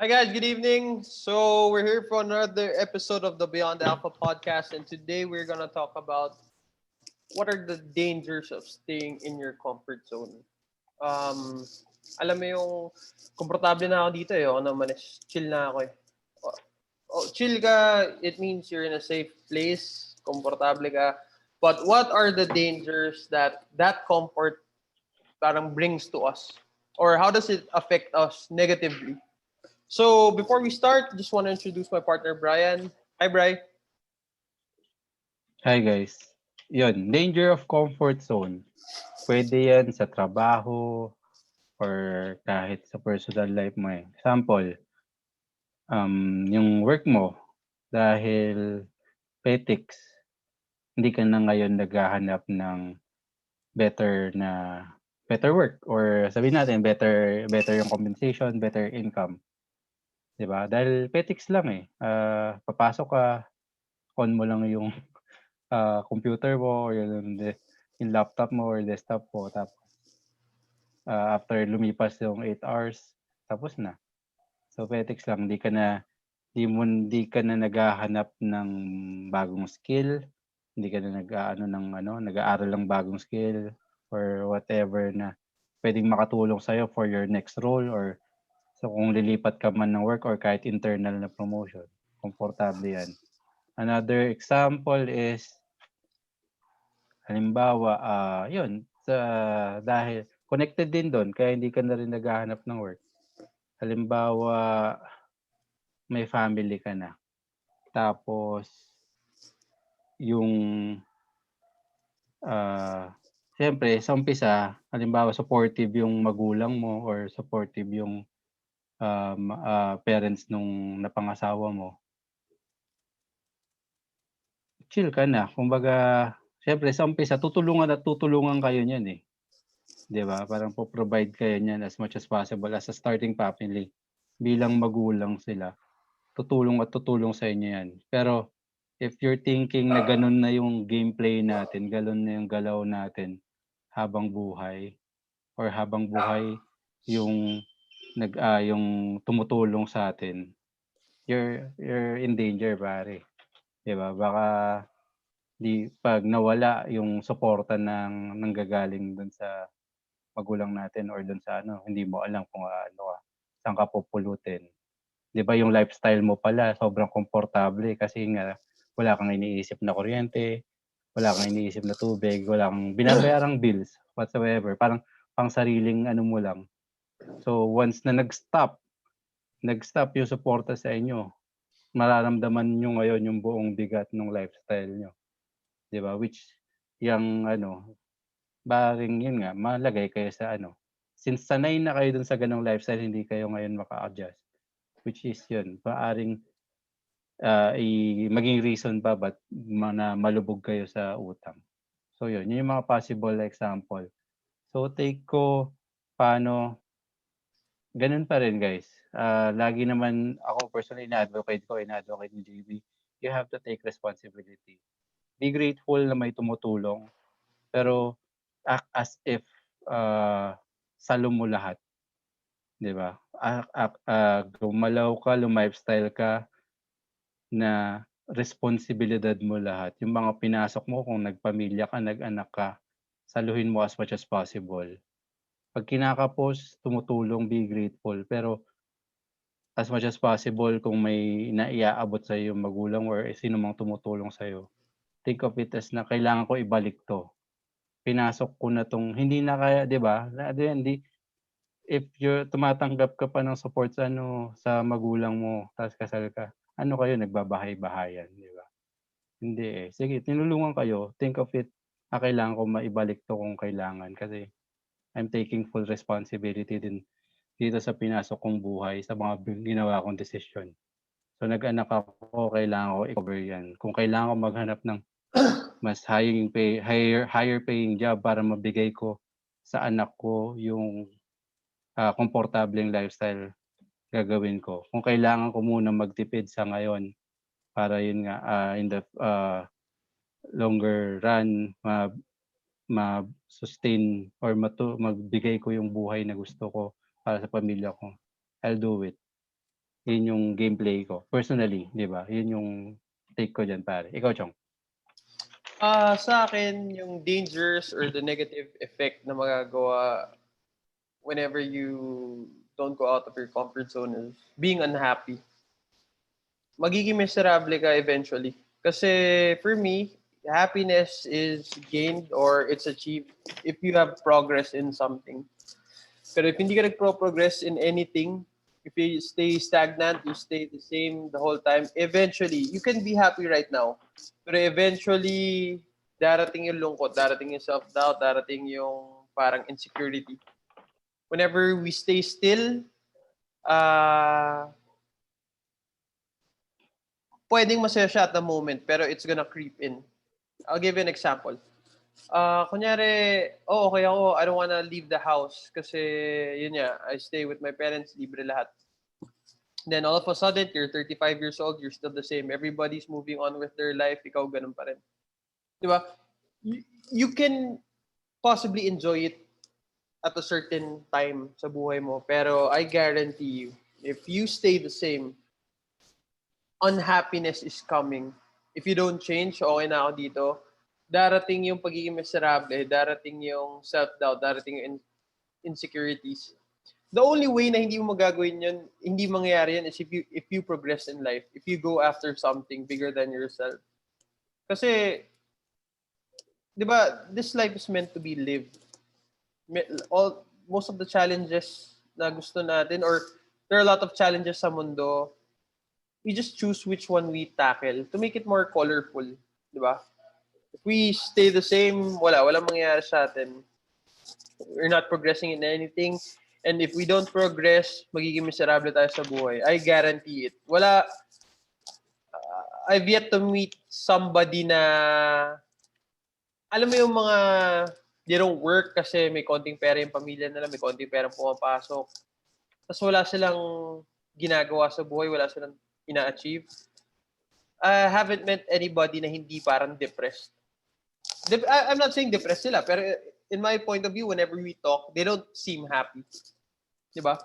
Hi guys, good evening. So we're here for another episode of the Beyond Alpha podcast, and today we're gonna talk about what are the dangers of staying in your comfort zone. Um, alam mo yung komportable na ako dito eh. Ako naman is chill na ako eh. Oh, chill ka, it means you're in a safe place, komportable ka. But what are the dangers that comfort parang brings to us? Or how does it affect us negatively? So before we start, just want to introduce my partner Brian. Hi, Bri. Hi guys. Yun, danger of comfort zone. Pwede yan sa trabaho or kahit sa personal life mo eh. Example, yung work mo dahil petics, hindi ka na ngayon naghahanap ng better na better work or sabihin natin better yung compensation, better income. 'Di ba? Dahil petics lang eh. Papasok ka, on mo lang yung computer mo or yung laptop mo or desktop mo tapos after lumipas yung 8 hours tapos na. So petics lang, hindi ka na naghahanap ng bagong skill, hindi ka na nag-aaral ng bagong skill or whatever na pwedeng makatulong sa'yo for your next role or so kung lilipat ka man ng work or kahit internal na promotion, komportable yan. Another example is halimbawa, yun dahil connected din dun kaya hindi ka na rin naghahanap ng work. Halimbawa, may family ka na. Tapos yung siyempre sa umpisa, halimbawa supportive yung magulang mo or supportive yung parents nung napangasawa mo. Chill ka na. Kumbaga, siyempre sa umpisa tutulungan kayo niyan eh. 'Di ba? Parang po-provide kayo niyan as much as possible as a starting family. Bilang magulang sila, tutulong sa inyo 'yan. Pero if you're thinking na gano'n na yung gameplay natin, gano'n na yung galaw natin habang buhay or habang buhay yung yung tumutulong sa atin, you're in danger pare, 'di ba? Baka 'pag nawala yung suporta ng nanggagaling dun sa magulang natin or dun sa hindi mo alam kung saan ka pupulutin. 'Di ba yung lifestyle mo pala sobrang komportable kasi nga wala kang iniisip na kuryente, wala kang iniisip na tubig, wala kang binabayarang bills whatsoever, parang pangsariling mo lang. So once na nag-stop yung suporta sa inyo, mararamdaman niyo ngayon yung buong bigat ng lifestyle niyo, 'di ba? Which yang maaaring yun nga malagay kayo sa since sanay na kayo dun sa gano'ng lifestyle hindi kayo ngayon maka-adjust, which is yun maaaring maging reason pa ba't na malubog kayo sa utang. So yun yung mga possible example. So take ko paano gano'n pa rin guys, lagi naman ako personally ina-advocate ni JB, you have to take responsibility. Be grateful na may tumutulong, pero act as if salo mo lahat, 'di ba? Gumalaw ka, lifestyle ka na responsibilidad mo lahat. Yung mga pinasok mo kung nagpamilya ka, nag-anak ka, saluhin mo as much as possible. 'Pag kinakapos, tumutulong, be grateful. Pero as much as possible kung may naiaabot sa'yo yung magulang or sino mang tumutulong sa'yo, think of it as na kailangan ko ibalik 'to. Pinasok ko na 'tong hindi na kaya 'di ba? At the end, if tumatanggap ka pa ng support sa magulang mo tapos kasal ka, ano kayo nagbabahay-bahayan, 'di ba? Hindi, eh. Sige tinulungan kayo, think of it, kailangan ko maibalik 'to kung kailangan kasi I'm taking full responsibility din dito sa pinasok kong buhay, sa mga ginawa kong desisyon. So nag-anak ako, kailangan ko i-cover 'yan. Kung kailangan ko maghanap ng mas higher paying job para mabigay ko sa anak ko yung komportableng lifestyle, gagawin ko. Kung kailangan ko muna magtipid sa ngayon para yun nga, in the longer run ma-sustain or magbigay ko yung buhay na gusto ko para sa pamilya ko, I'll do it. Yun yung gameplay ko. Personally, di ba? Yun yung take ko dyan, pare. Ikaw, Chong. Sa akin, yung dangers or the negative effect na magagawa whenever you don't go out of your comfort zone is being unhappy. Magiging miserable ka eventually. Kasi for me, happiness is gained or it's achieved if you have progress in something. Pero if hindi ka nagpro-progress in anything, if you stay stagnant, you stay the same the whole time, eventually, you can be happy right now. Pero eventually, darating yung lungkot, darating yung self-doubt, darating yung parang insecurity. Whenever we stay still, uh, pwedeng masaya siya at the moment, pero it's gonna creep in. I'll give you an example. Kunyari, okay ako, I don't wanna leave the house kasi yun nga, I stay with my parents, libre lahat. Then all of a sudden, you're 35 years old, you're still the same. Everybody's moving on with their life, ikaw ganun pa rin. Di ba? You can possibly enjoy it at a certain time sa buhay mo, pero I guarantee you, if you stay the same, unhappiness is coming. If you don't change, okay na ako dito, darating yung pagiging miserable, darating yung self-doubt, darating yung insecurities. The only way na hindi mo magagawin yun, hindi mangyayari yan is if you progress in life, if you go after something bigger than yourself. Kasi, di ba, this life is meant to be lived. Most of the challenges na gusto natin, or there are a lot of challenges sa mundo, we just choose which one we tackle to make it more colorful, di ba? If we stay the same, walang mangyayari sa atin. We're not progressing in anything. And if we don't progress, magiging miserable tayo sa buhay. I guarantee it. I've yet to meet somebody na, alam mo yung mga, they don't work kasi may konting pera yung pamilya nila, may konting pera pumapasok. Tapos wala silang ginagawa sa buhay, wala silang ina-achieve. I haven't met anybody na hindi parang depressed. I'm not saying depressed sila, pero in my point of view, whenever we talk, they don't seem happy. Diba?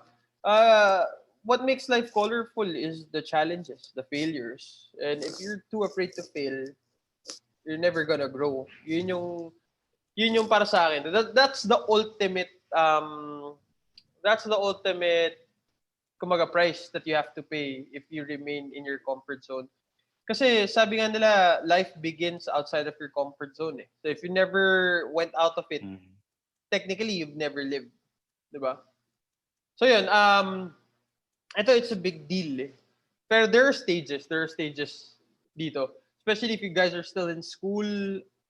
What makes life colorful is the challenges, the failures. And if you're too afraid to fail, you're never gonna grow. Yun yung para sa akin. That's the ultimate kumaga price that you have to pay if you remain in your comfort zone. Kasi sabi nga nila, life begins outside of your comfort zone. Eh. So if you never went out of it, technically you've never lived, 'di ba? So yun, ito it's a big deal. Eh. Pero there are stages dito. Especially if you guys are still in school,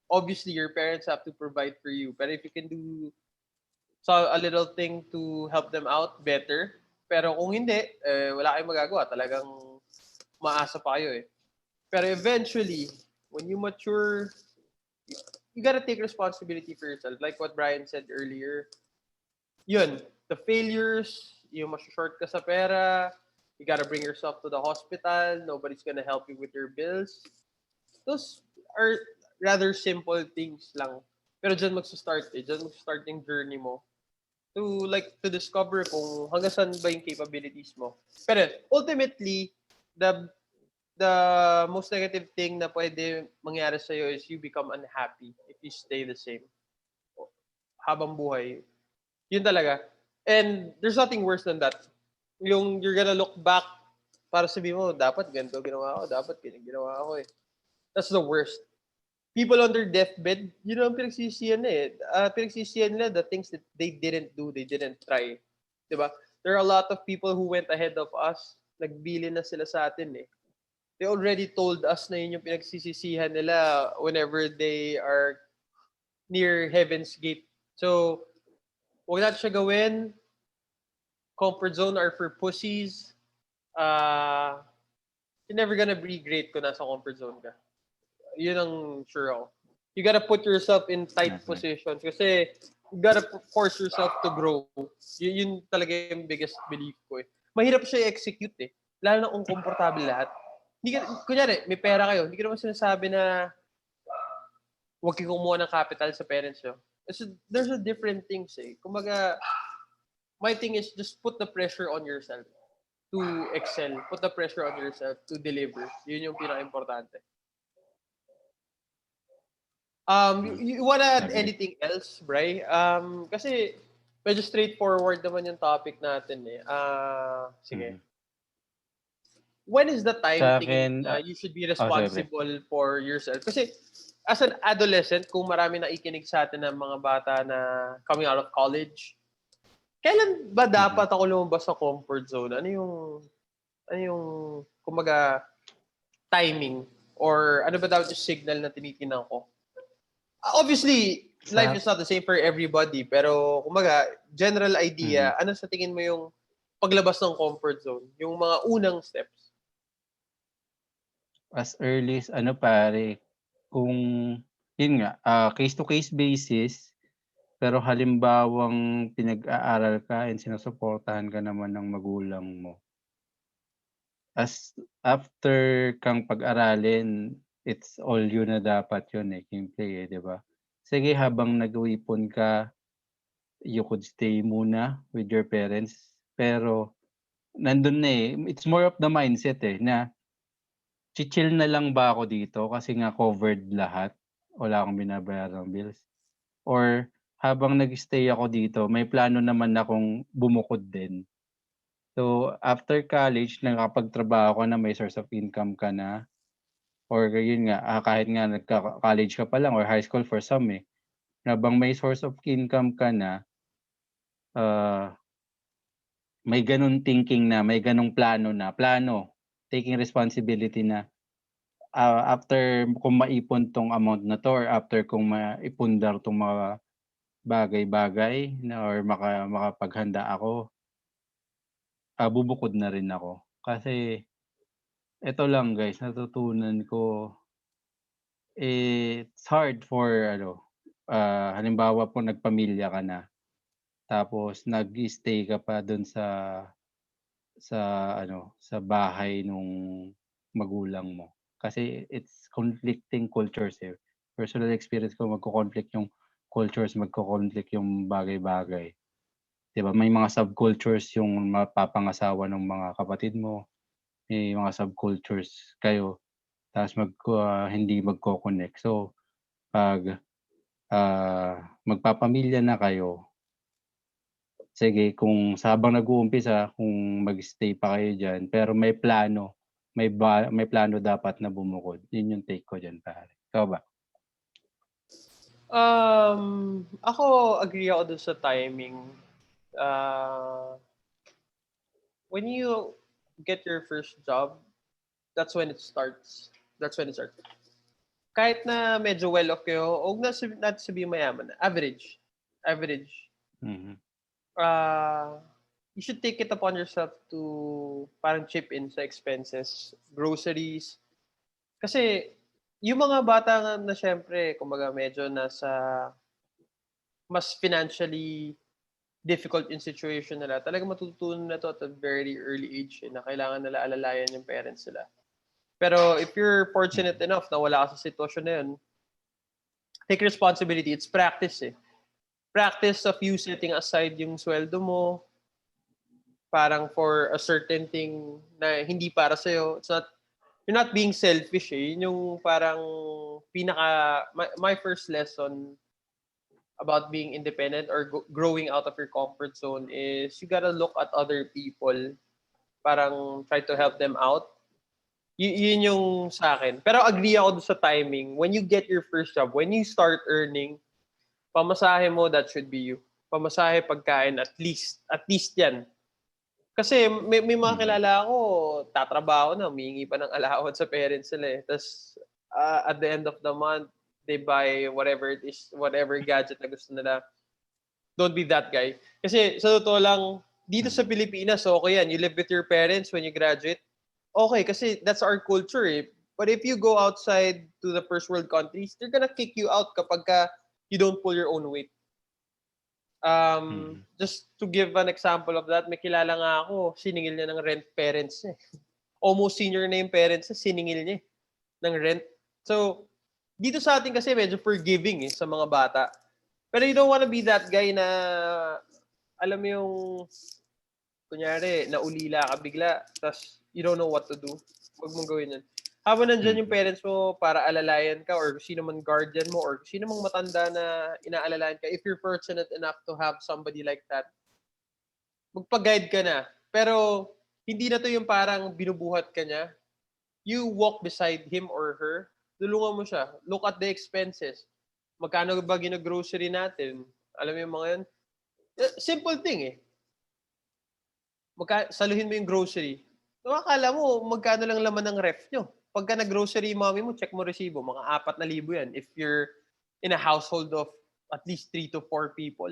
obviously your parents have to provide for you. Pero if you can do a little thing to help them out, better. Pero kung hindi, wala kayong magagawa. Talagang maasa pa kayo eh. Pero eventually, when you mature, you gotta take responsibility for yourself. Like what Brian said earlier. Yun, the failures, yung short ka sa pera, you gotta bring yourself to the hospital, nobody's gonna help you with your bills. Those are rather simple things lang. Pero dyan magsa-start eh. Dyan magsa-start yung journey mo. To discover kung hanggang saan ba yung capabilities mo. Pero ultimately, the most negative thing na pwede mangyari sa'yo is you become unhappy if you stay the same. Habang buhay. Yun talaga. And there's nothing worse than that. Yung you're gonna look back para sabihin mo, dapat ganito ginawa ako, dapat ganyan ginawa ako eh. That's the worst. People on their deathbed, yun ang pinagsisiyan eh. Pinagsisiyan nila the things that they didn't do, they didn't try. Diba? There are a lot of people who went ahead of us. Nagbili na sila sa atin eh. They already told us na yun yung pinagsisisihan nila whenever they are near Heaven's Gate. So, huwag natin siya gawin. Comfort zone are for pussies. You're never gonna be great kung nasa comfort zone ka. Yun ang sure ako. You gotta put yourself in tight positions kasi you gotta force yourself to grow. Yun talaga yung biggest belief ko eh. Mahirap siya i-execute eh. Lalo na kung komportable lahat. Kunyari, may pera kayo, hindi ko naman sinasabi na huwag kayo kumuha ng capital sa parents nyo. There's a different things eh. Kumaga, my thing is just put the pressure on yourself. to excel. Put the pressure on yourself to deliver. Yun yung pinaka-importante. You wanna add Agree. anything else, Bray? Kasi medyo straightforward naman yung topic natin eh. Sige. Mhm. When is the time Sa tingin mo akin, na you should be sige pre. responsible for yourself? Kasi as an adolescent, kung marami nakikinig sa atin ng mga bata na coming out of college, kailan ba Mhm. dapat ako lumabas sa comfort zone? Ano yung, kumbaga, timing? Or ano ba dapat yung signal na tinitingnan ko? Obviously, life Sa is not the same for everybody. Pero, kumbaga, general idea, mhm. ano sa tingin mo yung paglabas ng comfort zone? Yung mga unang steps? As early as pare, kung yun nga, case to case basis, pero halimbawang pinag-aaral ka and sinusuportahan ka naman ng magulang mo. As after kang pag-aralin, it's all you na dapat yun gameplay 'di ba? Sige habang nag-uipon ka, you could stay muna with your parents, pero nandun na it's more of the mindset na chill na lang ba ako dito kasi nga covered lahat, wala akong binabayarang bills, or habang nag-stay ako dito may plano naman akong bumukod din. So, after college nakapagtrabaho ka na, may source of income ka na, or yun nga, kahit nga nagka-college ka pa lang or high school for some habang may source of income ka na, ah, may gano'n thinking na, may gano'ng plano, taking responsibility na, after kung maipon 'tong amount na 'to or after kung maipundar 'tong mga bagay-bagay na or makapaghanda ako, bubukod na rin ako. Kasi eto lang guys, natutunan ko, it's hard for halimbawa po nagpamilya ka na, tapos nag-stay ka pa dun sa sa bahay nung magulang mo. Kasi it's conflicting cultures Personal experience ko magko-conflict yung cultures, magko-conflict yung bagay-bagay. 'Di ba may mga subcultures yung mapapangasawa ng mga kapatid mo, may mga subcultures kayo, tapos hindi magko-connect. So 'pag, magpapamilya na kayo, sige kung sa habang nag-uumpisa kung mag-stay pa kayo diyan, pero may plano dapat na bumukod. Yun yung take ko diyan pare. Ikaw ba? Ako agree ako dun sa timing. Uh, when you get your first job, that's when it starts. That's when it starts. Kahit na medyo well off kayo, huwag natin sabihin mayaman. Average. Average. Mhm, Uh, you should take it upon yourself to parang chip in sa expenses, groceries. Kasi yung mga bata nga na syempre, kumbaga medyo nasa mas financially difficult yung situation nila, talagang matututunan na to at a very early age na kailangan nila alalayan yung parents nila. Pero if you're fortunate mhm, enough na wala ka sa sitwasyon na yun, take responsibility. It's practice Practice of you setting aside yung sweldo mo parang for a certain thing na hindi para sa'yo. You're not being selfish Yun yung parang my first lesson about being independent or growing out of your comfort zone is you gotta look at other people, parang try to help them out. Yun yung sa akin. Pero agree ako dun sa timing. When you get your first job, when you start earning, pamasahe mo, that should be you. Pamasahe, pagkain, at least yan. Kasi may mga mhm, kilala ako, tatrabaho na, humihingi pa ng allowance sa parents nila Tapos at the end of the month, they buy whatever it is, whatever gadget na gusto nila. Don't be that guy. Kasi sa totoo lang, dito sa mhm, Pilipinas, okay yan. You live with your parents when you graduate. Okay, kasi that's our culture But if you go outside to the first world countries, they're gonna kick you out kapag you don't pull your own weight. mhm. Just to give an example of that, may kilala nga ako, siningil niya ng rent parents niya. Almost senior na yung parents niya, siningil niya ng rent. So, dito sa atin kasi medyo forgiving sa mga bata. Pero you don't wanna be that guy na, alam mo yung, kunyari, naulila ka bigla, tas you don't know what to do, huwag mong gawin yun. Habang nandyan yung parents mo para alalayan ka or sino man guardian mo or sino mang matanda na inaalalayan ka, if you're fortunate enough to have somebody like that, magpa-guide ka na. Pero hindi na to yung parang binubuhat ka niya. You walk beside him or her, tulungan mo siya. Look at the expenses. Magkano ba gina-grocery natin? Alam mo yung mga yun? Simple thing eh. Saluhin mo yung grocery. So, akala mo, magkano lang laman ng ref nyo. Pagka nag-grocery yung mommy mo, check mo resibo. Mga 4,000 yan. If you're in a household of at least 3 to 4 people,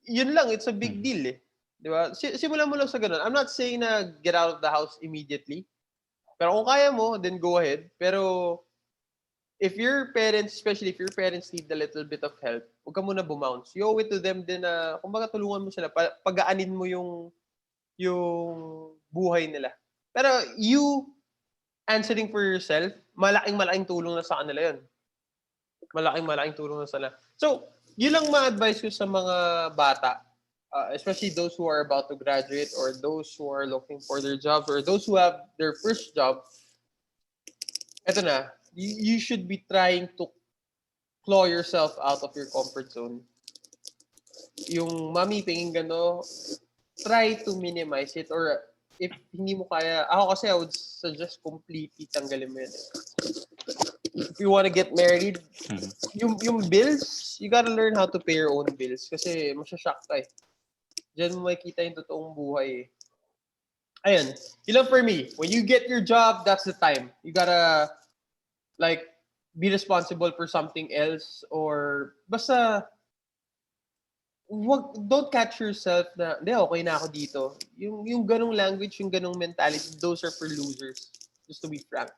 yun lang, it's a big deal eh. Di ba? Simulan mo lang sa ganun. I'm not saying na get out of the house immediately. Pero kung kaya mo, then go ahead. Pero if your parents, especially if your parents need a little bit of help, huwag ka muna bumounce. You owe it to them din na, kumbaga tulungan mo sila, pagaanin mo yung buhay nila. Pero you answering for yourself, malaking tulong na sa kanila yun. Malaking tulong na sa kanila. So, yun lang ma-advise ko sa mga bata, especially those who are about to graduate or those who are looking for their jobs or those who have their first job. Eto na, you should be trying to claw yourself out of your comfort zone. Yung mami, pingin gano, try to minimize it or if hindi mo kaya, ako kasi I would suggest completely tanggalin mo yun. If you want to get married, yung bills, you gotta learn how to pay your own bills kasi masyashock ka eh. Diyan mo makikita yung totoong buhay eh. Ayun, yun lang for me. When you get your job, that's the time. You gotta like be responsible for something else or basta don't catch yourself na hindi okay na ako dito. Yung ganong language, yung ganong mentality, those are for losers. Just to be frank.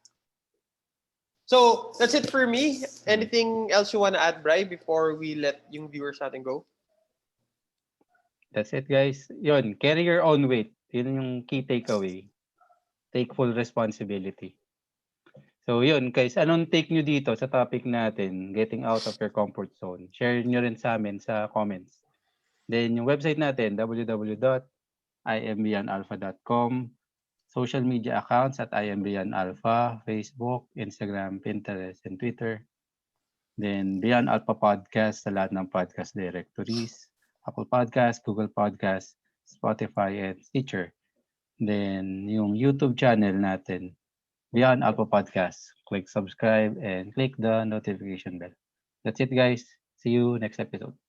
So, that's it for me. Anything else you want to add, Bri, before we let yung viewers natin go? That's it, guys. Yun, carry your own weight. Yun yung key takeaway. Take full responsibility. So, yun, guys. Anong take nyo dito sa topic natin, getting out of your comfort zone? Share nyo rin sa amin sa comments. Then, yung website natin, www.imbeyondalpha.com. Social media accounts at imbeyondalpha, Facebook, Instagram, Pinterest, and Twitter. Then, Beyond Alpha Podcast sa lahat ng podcast directories. Apple Podcast, Google Podcast, Spotify, and Stitcher. Then, yung YouTube channel natin, Beyond Alpha Podcast. Click subscribe and click the notification bell. That's it, guys. See you next episode.